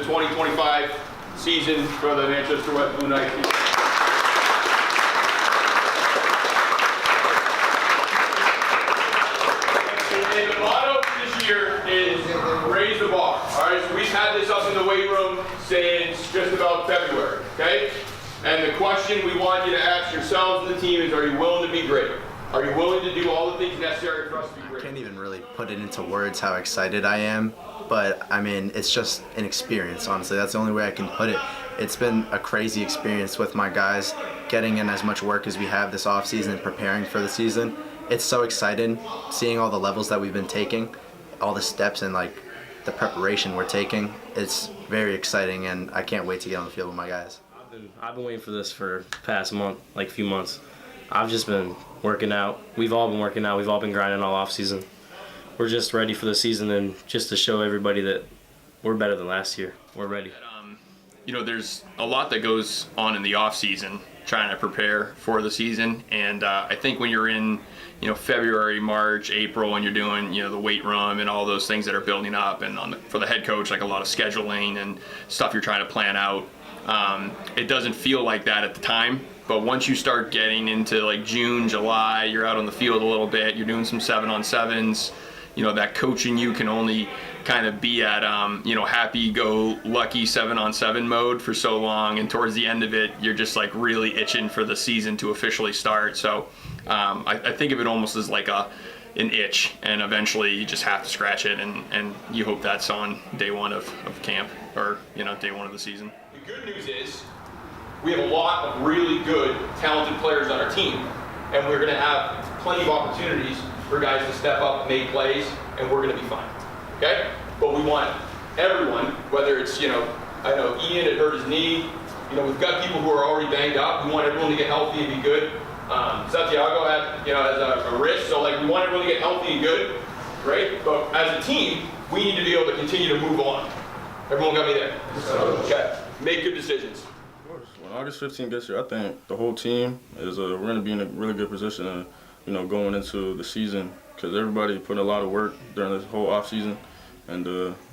2025 season for the Manchester West Blue Knights. And the motto for this year is raise the bar. All right, so we've had this up in the weight room since just about February, okay? And the question we want you to ask yourselves and the team is, are you willing to be great? Are you willing to do all the things necessary for us to be great? I can't even really put it into words how excited I am, but I mean, it's just an experience, honestly. That's the only way I can put it. It's been a crazy experience with my guys, getting in as much work as we have this offseason and preparing for the season. It's so exciting seeing all the levels that we've been taking, all the steps and like the preparation we're taking. It's very exciting, and I can't wait to get on the field with my guys. I've been waiting for this for the past month, like a few months. I've just been working out. We've all been working out. We've all been grinding all off season. We're just ready for the season and just to show everybody that we're better than last year. We're ready. You know, there's a lot that goes on in the off season trying to prepare for the season, and I think when you're in, you know, February, March, April, and you're doing, you know, the weight room and all those things that are building up, and for the head coach, like a lot of scheduling and stuff you're trying to plan out, it doesn't feel like that at the time. But once you start getting into like June, July, you're out on the field a little bit, you're doing some 7-on-7s, you know, that coaching you can only kind of be at, you know, happy-go-lucky 7-on-7 mode for so long, and towards the end of it, you're just like really itching for the season to officially start. So I think of it almost as like an itch, and eventually you just have to scratch it, and you hope that's on day one of camp, or, you know, day one of the season. The good news is we have a lot of really good, talented players on our team, and we're going to have plenty of opportunities for guys to step up and make plays, and we're going to be fine. Okay? But we want everyone, whether it's, you know, I know Ian had hurt his knee. You know, we've got people who are already banged up. We want everyone to get healthy and be good. Santiago had, you know, has a wrist, so like we want everyone to get healthy and good, right? But as a team, we need to be able to continue to move on. Everyone got me there? Okay. Make good decisions. When August 15th gets here, I think the whole team is we're going to be in a really good position, you know, going into the season, because everybody put in a lot of work during this whole off season, and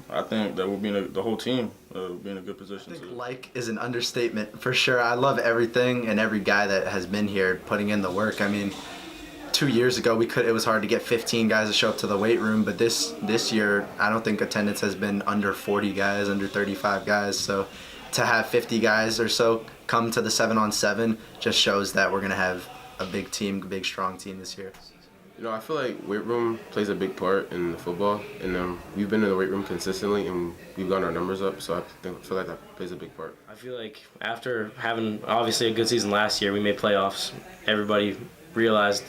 I think that we'll be the whole team will be in a good position. I think like is an understatement for sure. I love everything and every guy that has been here putting in the work. I mean, 2 years ago it was hard to get 15 guys to show up to the weight room, but this year I don't think attendance has been under 40 guys, under 35 guys. So to have 50 guys or so come to the 7-on-7 just shows that we're gonna have a big team, a big strong team this year. You know, I feel like weight room plays a big part in football, and we've been in the weight room consistently, and we've gotten our numbers up, so I feel like that plays a big part. I feel like after having obviously a good season last year, we made playoffs. Everybody realized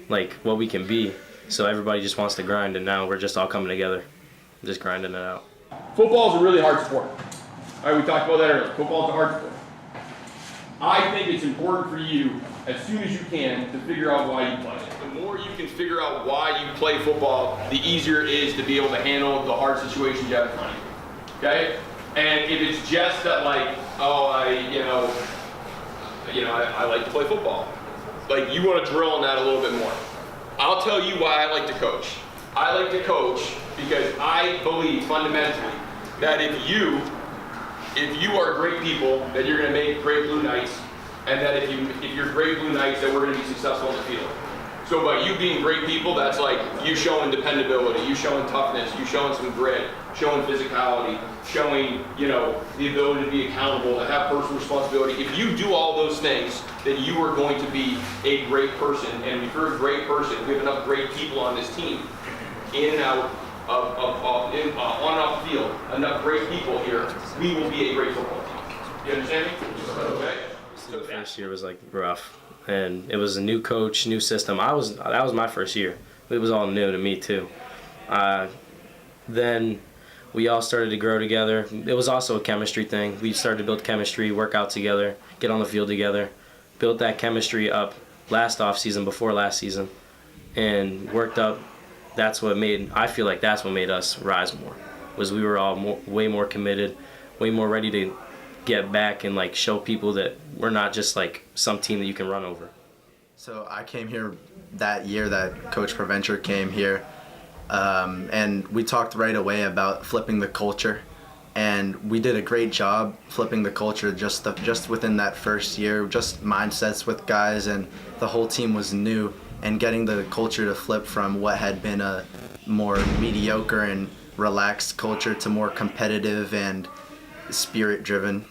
like what we can be, so everybody just wants to grind, and now we're just all coming together, just grinding it out. Football is a really hard sport. All right, we talked about that earlier. Football is a hard sport. I think it's important for you, as soon as you can, to figure out why you play it. The more you can figure out why you play football, the easier it is to be able to handle the hard situations you have in front of you. Okay? And if it's just that, like, oh, I like to play football, like, you want to drill on that a little bit more. I'll tell you why I like to coach. I like to coach because I believe fundamentally that if you are great people, that you're going to make great Blue Knights, and that if you're great Blue Knights, that we're going to be successful in the field. So by you being great people, that's like you showing dependability, you showing toughness, you showing some grit, showing physicality, showing, you know, the ability to be accountable, to have personal responsibility. If you do all those things, then you are going to be a great person. And if you're a great person, we have enough great people on this team, in and out on and off the field, enough great people here, we will be a great football team. You understand me? Okay. The first year was like rough, and it was a new coach, new system. That was my first year. It was all new to me too. Then we all started to grow together. It was also a chemistry thing. We started to build chemistry, work out together, get on the field together, built that chemistry up last off season, before last season, and worked up. I feel like that's what made us rise more, was we were all way more committed, way more ready to get back and like show people that we're not just like some team that you can run over. So I came here that year that Coach Provencher came here, and we talked right away about flipping the culture and we did a great job flipping the culture just within that first year, just mindsets with guys, and the whole team was new, and getting the culture to flip from what had been a more mediocre and relaxed culture to more competitive and spirit-driven.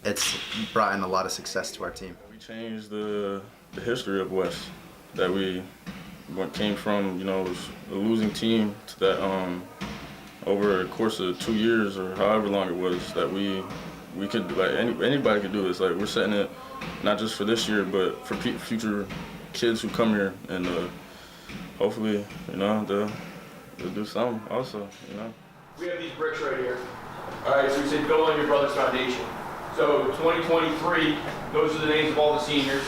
It's brought in a lot of success to our team. We changed the history of West, that we came from, was a losing team to that over a course of 2 years or however long it was, that we could, like, anybody could do this. Like, we're setting it not just for this year, but for future kids who come here, and hopefully, they'll do something also, We have these bricks right here. All right, so we said build on your brother's foundation. So 2023, those are the names of all the seniors.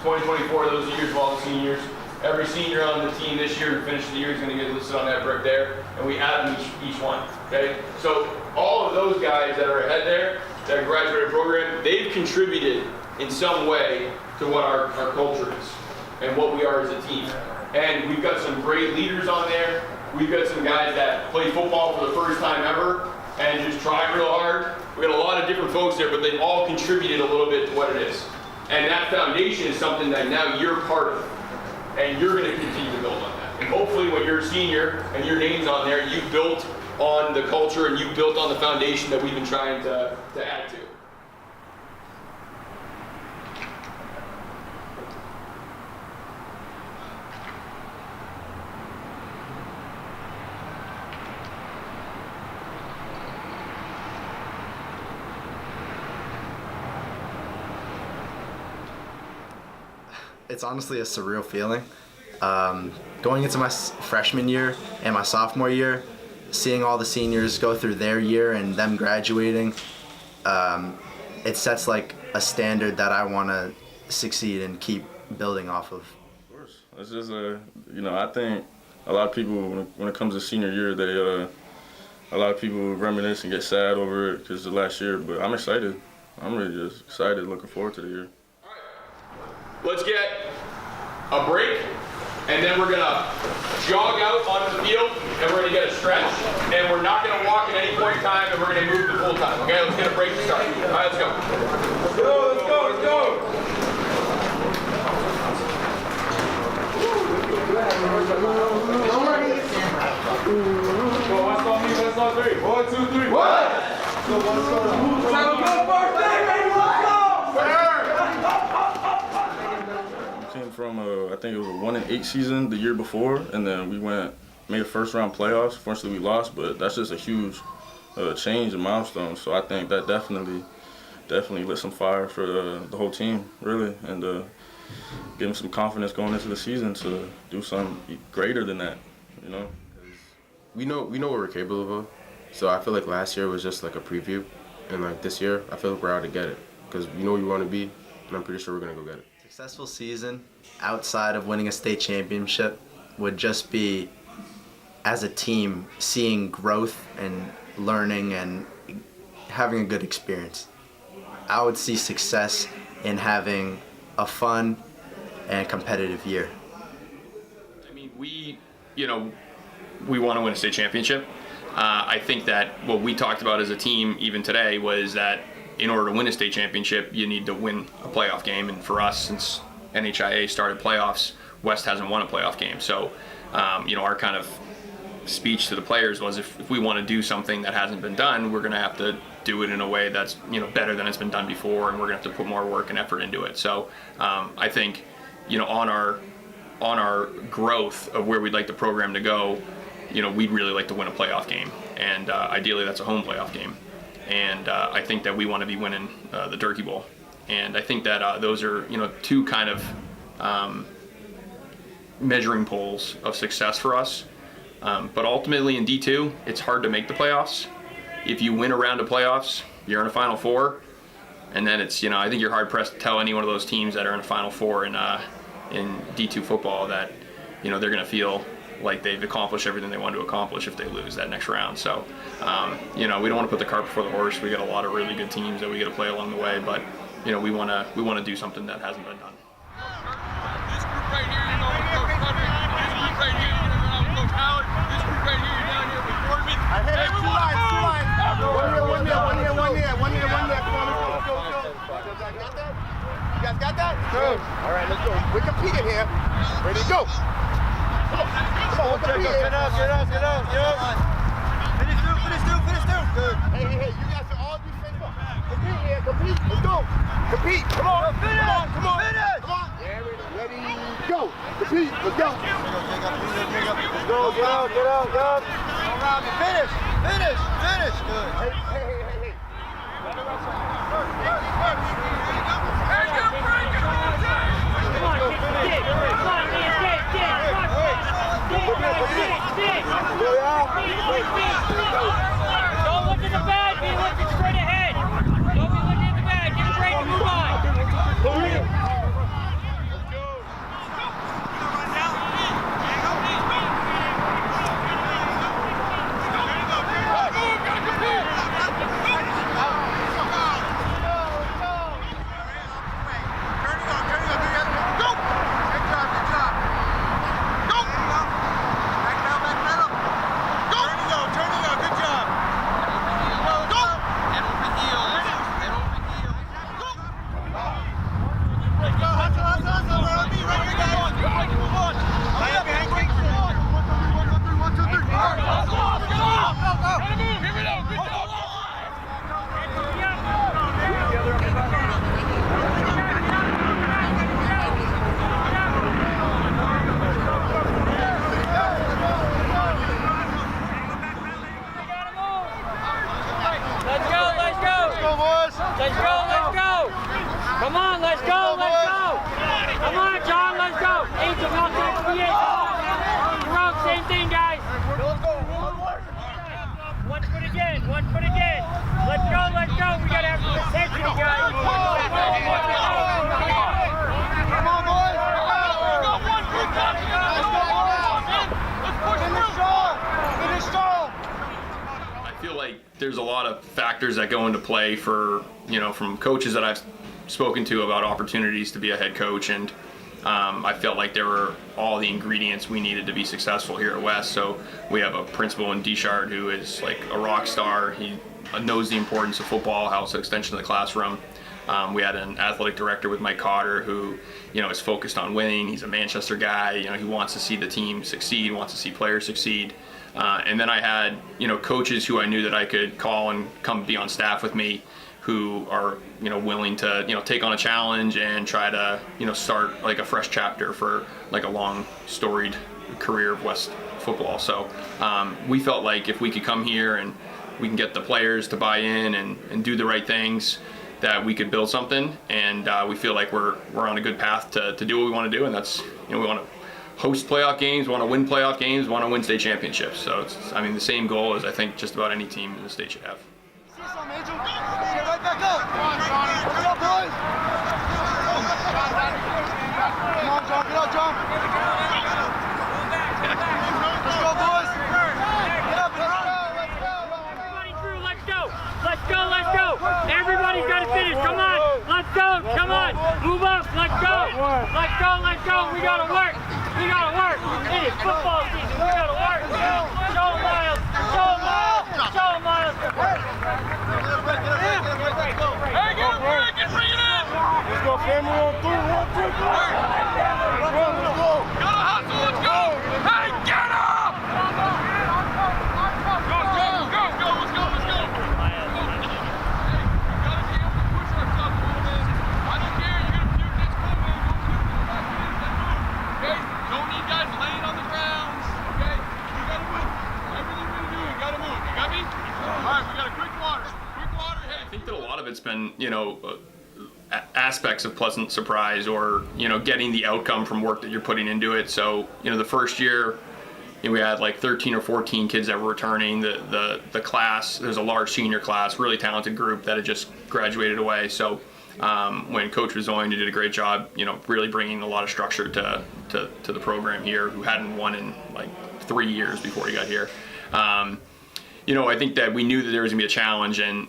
2024, those are the years of all the seniors. Every senior on the team this year who finishes the year is going to get listed on that brick there, and we add them each one, okay? So all of those guys that are ahead there, that graduated program, they've contributed in some way to what our culture is and what we are as a team. And we've got some great leaders on there. We've got some guys that play football for the first time ever and just try real hard. We got a lot of different folks there, but they've all contributed a little bit to what it is. And that foundation is something that now you're part of, and you're going to continue to build on that. And hopefully when you're a senior and your name's on there, you built on the culture and you built on the foundation that we've been trying to add to. It's honestly a surreal feeling. Going into my freshman year and my sophomore year, seeing all the seniors go through their year and them graduating, it sets like a standard that I want to succeed and keep building off of. Of course. It's just, I think a lot of people, when it comes to senior year, a lot of people reminisce and get sad over it because it's the last year, but I'm excited. I'm really just excited, looking forward to the year. Let's get a break, and then we're gonna jog out onto the field, and we're gonna get a stretch, and we're not gonna walk at any point in time, and we're gonna move the full time. Okay, let's get a break to start. All right, let's go. Let's go, let's go, let's go. Let's go, let's go, 3. 1, 2, 3. What? Came from I think it was a 1-8 season the year before, and then we made a first round playoffs. Fortunately, we lost, but that's just a huge change and milestone. So I think that definitely lit some fire for the whole team, really, and give them some confidence going into the season to do something greater than that, We know what we're capable of, so I feel like last year was just like a preview, and like this year, I feel like we're out to get it because we know where we want to be, and I'm pretty sure we're gonna go get it. Successful season outside of winning a state championship would just be, as a team, seeing growth and learning and having a good experience. I would see success in having a fun and competitive year. I mean, we want to win a state championship. I think that what we talked about as a team even today was that in order to win a state championship, you need to win a playoff game. And for us, since NHIA started playoffs, West hasn't won a playoff game. So, our kind of speech to the players was if we want to do something that hasn't been done, we're going to have to do it in a way that's, better than it's been done before, and we're going to have to put more work and effort into it. So, I think, on our growth of where we'd like the program to go, we'd really like to win a playoff game. And ideally, that's a home playoff game. And I think that we want to be winning the Turkey Bowl. And I think that those are, two kind of measuring poles of success for us. But ultimately in D2, it's hard to make the playoffs. If you win a round of playoffs, you're in a Final Four. And then it's, I think you're hard-pressed to tell any one of those teams that are in a Final Four in D2 football that, they're going to feel like they've accomplished everything they want to accomplish if they lose that next round. So, we don't want to put the cart before the horse. We got a lot of really good teams that we got to play along the way, but we want to do something that hasn't been done. This group right here, with Coach Frederick. This group right here, with Coach Howard. This group right here, you're down here with Corbin. Hey, two lines. guys got that? Good. All right, let's go. We're competing here. Ready, go. Come on, we're competing. Get up. Finish two. Good. Hey, you guys should all be faithful. Compete here, compete. Let's go. Compete. Come on. Finish. Come on. Finish. Come on. Yeah, ready, go. Compete. Let's go. Let's go. Get out. Finish. Good. Hey. Don't look at the bag, be looking straight ahead. Don't be looking at the bag, give it a break and move on. Let's go. Come on, let's go. Come on, John, let's go. Angel, not to the creation. Wrong, same thing, guys. One foot again. Let's go. We got to have some attention, guys. Come on, boys. Finish strong. I feel like there's a lot of factors that go into play for, from coaches that I've spoken to about opportunities to be a head coach, and I felt like there were all the ingredients we needed to be successful here at West. So we have a principal in Dishard who is like a rock star. He knows the importance of football, how it's an extension of the classroom. We had an athletic director with Mike Cotter who, is focused on winning. He's a Manchester guy. He wants to see the team succeed, wants to see players succeed. And then I had, coaches who I knew that I could call and come be on staff with me, who are, willing to, take on a challenge and try to, start like a fresh chapter for like a long storied career of West football. So we felt like if we could come here and we can get the players to buy in and do the right things, that we could build something. And we feel like we're on a good path to do what we want to do. And that's, we want to host playoff games, want to win playoff games, want to win state championships. So it's, the same goal as I think just about any team in the state should have. Get right back up. Come on, boys. Come on, John. Get out, John. Let's go, boys. Get up. Everybody through, let's go. Everybody's got to finish. Come on. Let's go. Come on. Move up. Let's go. We got to work. It is football season. We got to work. Show them, Miles. Hey, get a break and bring it in! Let's go, family on 3, 1, 2, 3. Let's go. Gotta hustle, let's go! Hey, get up! Go, let's go! Hey, we gotta be able to push ourselves a little bit. I don't care, you're gonna do this, cool, man. Okay? Don't need guys laying on the ground. Okay? You gotta move. Everything we're gonna do, you gotta move. You got me? Alright, we got a quick water. Hey. I think that a lot of it's been, aspects of pleasant surprise or, getting the outcome from work that you're putting into it. So, the first year, we had like 13 or 14 kids that were returning. The class, there's a large senior class, really talented group that had just graduated away. So when Coach Rizoin did a great job, really bringing a lot of structure to the program here, who hadn't won in like 3 years before he got here. I think that we knew that there was gonna be a challenge, and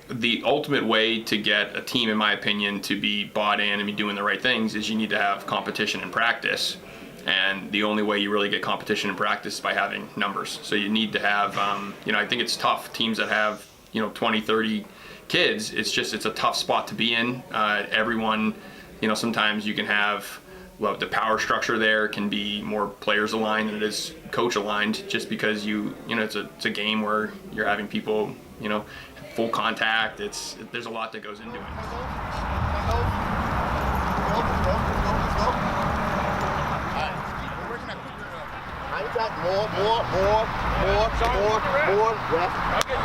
the ultimate way to get a team, in my opinion, to be bought in and be doing the right things is you need to have competition in practice. And the only way you really get competition in practice is by having numbers. So you need to have, I think it's tough. Teams that have, 20, 30 kids, it's a tough spot to be in. Everyone sometimes you can have, well, the power structure there can be more players aligned than it is coach aligned, just because it's a game where you're having people, full contact. There's a lot that goes into it. More. Left.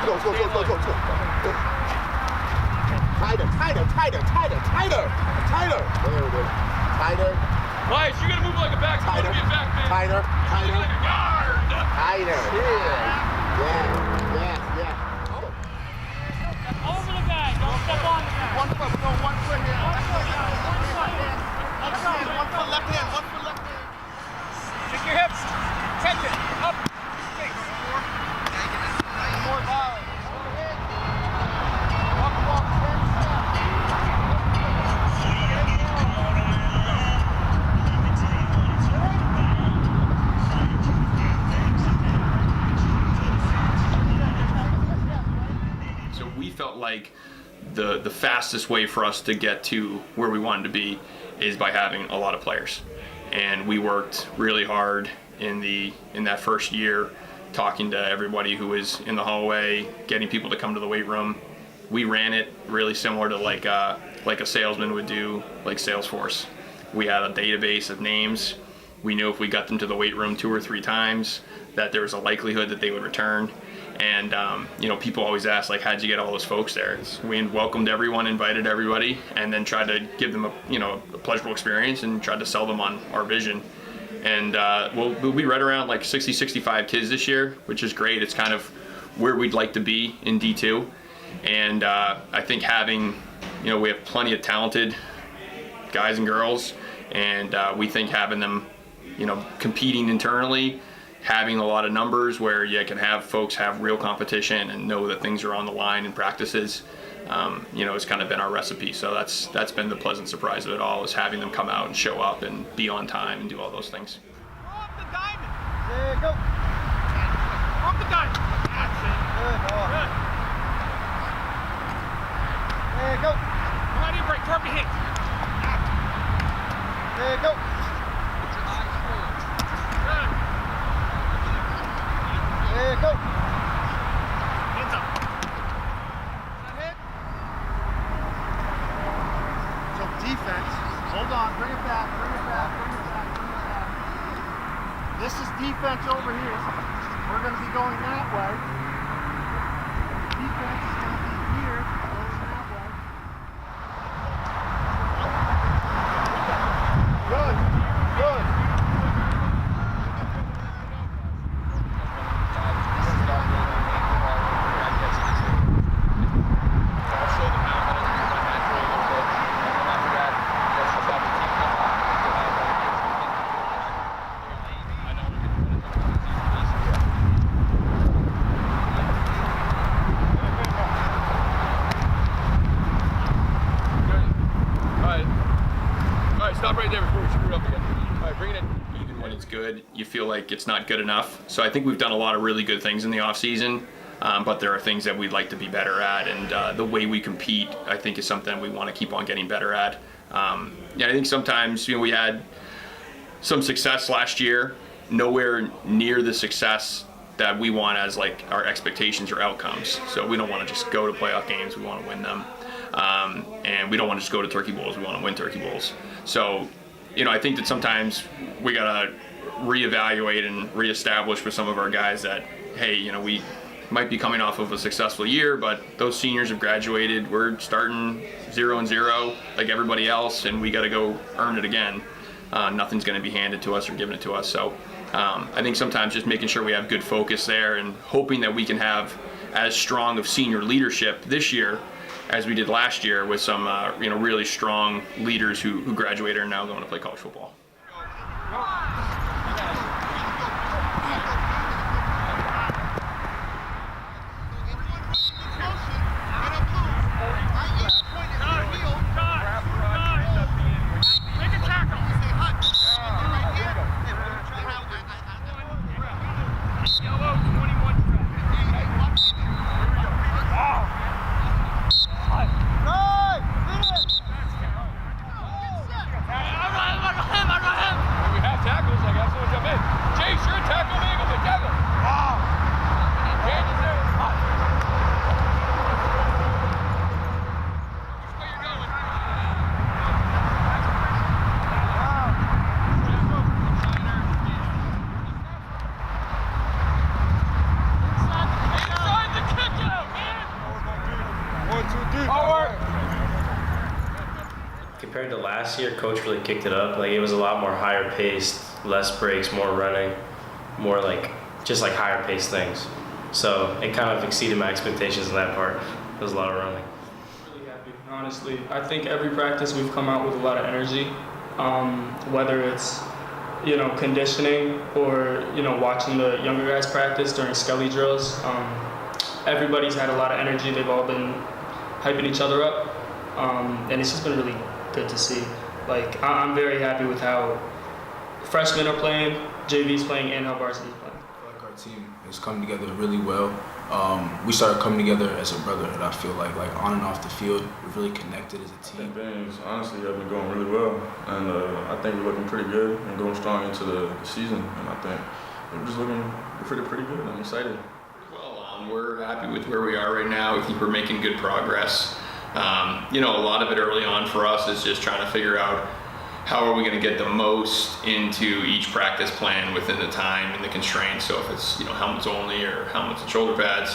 Go. Tighter. There it is. Tighter. Nice, you gotta move like a back. Tighter. Be a back man. Tighter. Like a guard. Tighter. Yeah. Over the bag. Don't step on the bag. One foot here. One foot. Let's go. One foot left hand. Kick your hips. Catch it. Up. More violence. So we felt like the fastest way for us to get to where we wanted to be is by having a lot of players. And we worked really hard in that first year, talking to everybody who was in the hallway, getting people to come to the weight room. We ran it really similar to like a salesman would do, like Salesforce. We had a database of names. We knew if we got them to the weight room 2 or 3 times that there was a likelihood that they would return. And people always ask, like, how'd you get all those folks there? We welcomed everyone, invited everybody, and then tried to give them a pleasurable experience and tried to sell them on our vision. And we'll be right around like 60, 65 kids this year, which is great. It's kind of where we'd like to be in D2. And I think we have plenty of talented guys and girls, and we think having them, competing internally, having a lot of numbers where you can have folks have real competition and know that things are on the line in practices, has kind of been our recipe. So that's been the pleasant surprise of it all, is having them come out and show up and be on time and do all those things. Throw up the diamond. There you go. Throw up the diamond. That's it. Good. There you go. Come on in, break. Throw up your hands. There you go. Good. There you go. Hands up. That hit? So defense. Hold on. Bring it back. This is defense over here. We're going to be going that way. Defense is going to be here, going that way. Good. All right, stop right there before we screw it up again. All right, bring it in. Even when it's good, you feel like it's not good enough. So I think we've done a lot of really good things in the off season, but there are things that we'd like to be better at, and the way we compete, I think, is something we want to keep on getting better at. I think sometimes we had some success last year, nowhere near the success that we want as like our expectations or outcomes. So we don't want to just go to playoff games, we want to win them. And we don't want to just go to turkey bowls, we want to win turkey bowls. So, I think that sometimes we got to reevaluate and reestablish with some of our guys that, hey, we might be coming off of a successful year, but those seniors have graduated. We're starting 0-0 like everybody else, and we got to go earn it again. Nothing's going to be handed to us or given it to us. So I think sometimes just making sure we have good focus there and hoping that we can have as strong of senior leadership this year as we did last year with some really strong leaders who graduated and are now going to play college football. Last year, coach really kicked it up. Like, it was a lot more higher paced, less breaks, more running, more like just like higher paced things. So it kind of exceeded my expectations in that part. There was a lot of running. Really happy, honestly. I think every practice we've come out with a lot of energy, whether it's conditioning or watching the younger guys practice during skelly drills. Everybody's had a lot of energy. They've all been hyping each other up, and it's just been really good to see. Like, I'm very happy with how freshmen are playing, JV's playing, and how varsity's playing. I feel like our team has come together really well. We started coming together as a brotherhood. I feel like on and off the field, we're really connected as a I team. think things honestly have been going really well, and I think we're looking pretty good and going strong into the season. And I think we're just looking pretty good. I'm excited. Well, we're happy with where we are right now. We think we're making good progress. A lot of it early on for us is just trying to figure out how are we going to get the most into each practice plan within the time and the constraints. So if it's helmets only or helmets and shoulder pads,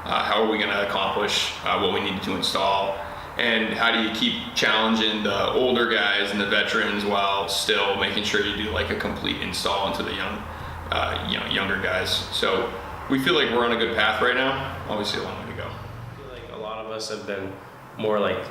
how are we going to accomplish what we need to install? And how do you keep challenging the older guys and the veterans while still making sure you do like a complete install into the younger guys? So we feel like we're on a good path right now. Obviously, a long way to go. I feel like a lot of us have been more like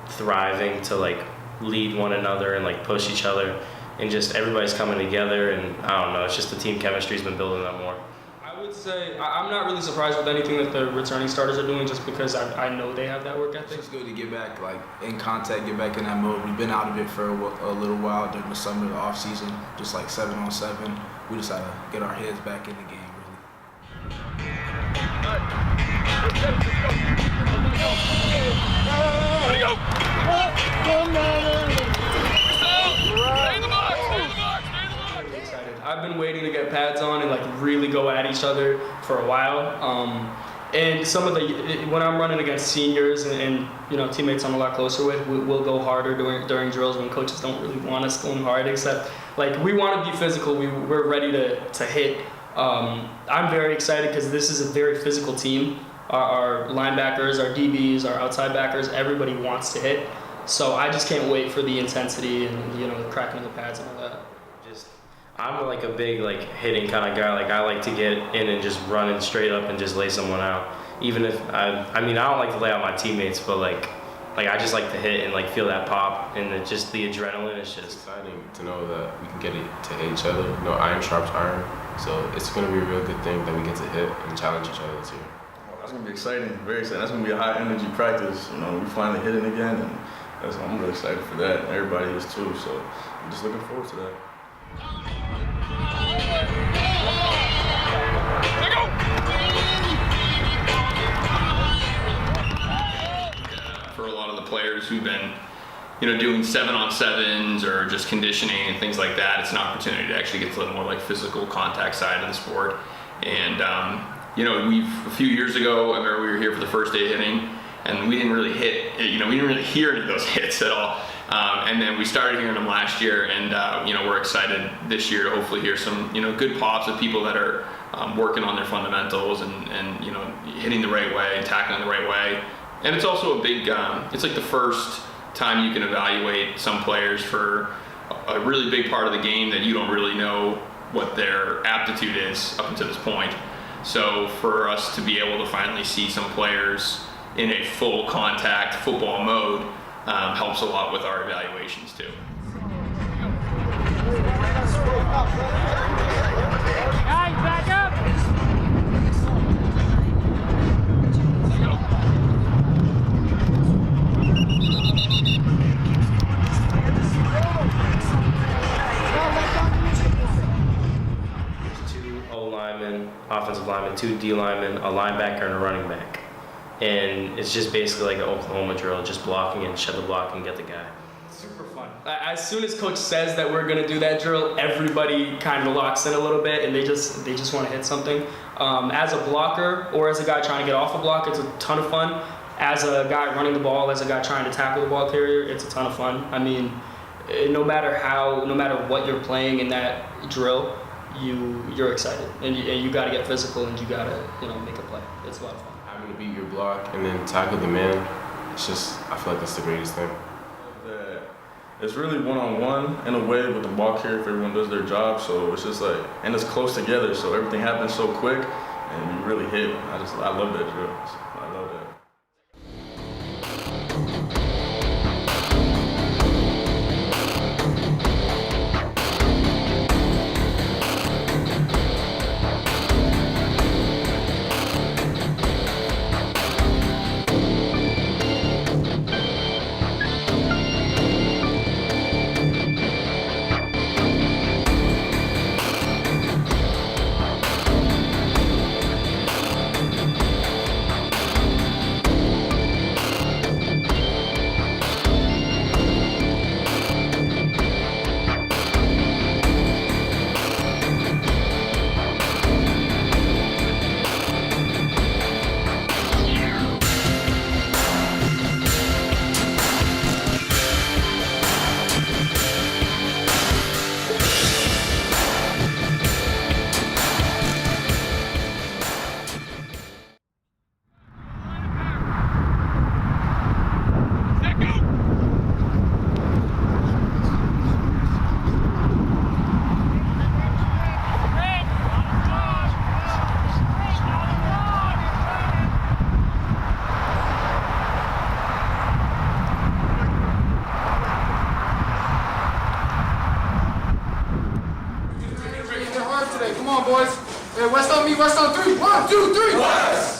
thriving to like lead one another and like push each other, and just everybody's coming together, and I don't know, it's just the team chemistry's been building up more. I would say I'm not really surprised with anything that the returning starters are doing, just because I know they have that work It's ethic. just good to get back like in contact, get back in that mode. We've been out of it for a little while during the summer, the off season, just like 7-on-7. We just had to get our heads back in the game, really. Ready, go! Stay in the box, stay in the box, stay in the box! Really excited. I've been waiting to get pads on and like really go at each other for a while. And some of when I'm running against seniors and teammates I'm a lot closer with, we'll go harder during drills when coaches don't really want us going hard. Except like we want to be physical. We're ready to hit. I'm very excited because this is a very physical team. Our linebackers, our DBs, our outside backers, everybody wants to hit. So I just can't wait for the intensity and the cracking of the pads and all that. I'm like a big like hitting kind of guy. Like I like to get in and just run in straight up and just lay someone out. Even if I don't like to lay out my teammates, but like I just like to hit and like feel that pop, and the adrenaline is It's just. exciting to know that we can get it to hit each other. Iron sharps iron. So it's going to be a real good thing that we get to hit and challenge each other this year. That's gonna be exciting, very exciting. That's gonna be a high energy practice. We finally hitting again, and I'm really excited for that. Everybody is too. So I'm just looking forward to that. For a lot of the players who've been, doing 7-on-7s or just conditioning and things like that, it's an opportunity to actually get to the more like physical contact side of the sport. And a few years ago, I remember we were here for the first day hitting, and we didn't really hit. We didn't really hear any of those hits at all. And then we started hearing them last year, and we're excited this year to hopefully hear some good pops of people that are working on their fundamentals and hitting the right way and tackling the right way. And it's also a big. It's like the first time you can evaluate some players for a really big part of the game that you don't really know what their aptitude is up until this point. So for us to be able to finally see some players in a full contact football mode helps a lot with our evaluations too. Guys, back up! Two O-linemen, offensive linemen, 2 D linemen, a linebacker, and a running back. And it's just basically like an Oklahoma drill, just blocking and shed the block and get the guy. Super fun. As soon as coach says that we're gonna do that drill, everybody kind of locks in a little bit and they just want to hit something. As a blocker or as a guy trying to get off a block, it's a ton of fun. As a guy running the ball, as a guy trying to tackle the ball carrier, it's a ton of fun. I mean, no matter what you're playing in that drill, you're excited and you got to get physical and you got to make a play. It's a lot of fun. Having to beat your block and then tackle the man, I feel like that's the greatest thing. That It's really one-on-one in a way with the ball carrier if everyone does their job. So it's just like, and it's close together, so everything happens so quick, and you really hit. I love that drill. I love that. Come on, boys. Hey, West on me, West on 3. 1, 2, 3. West!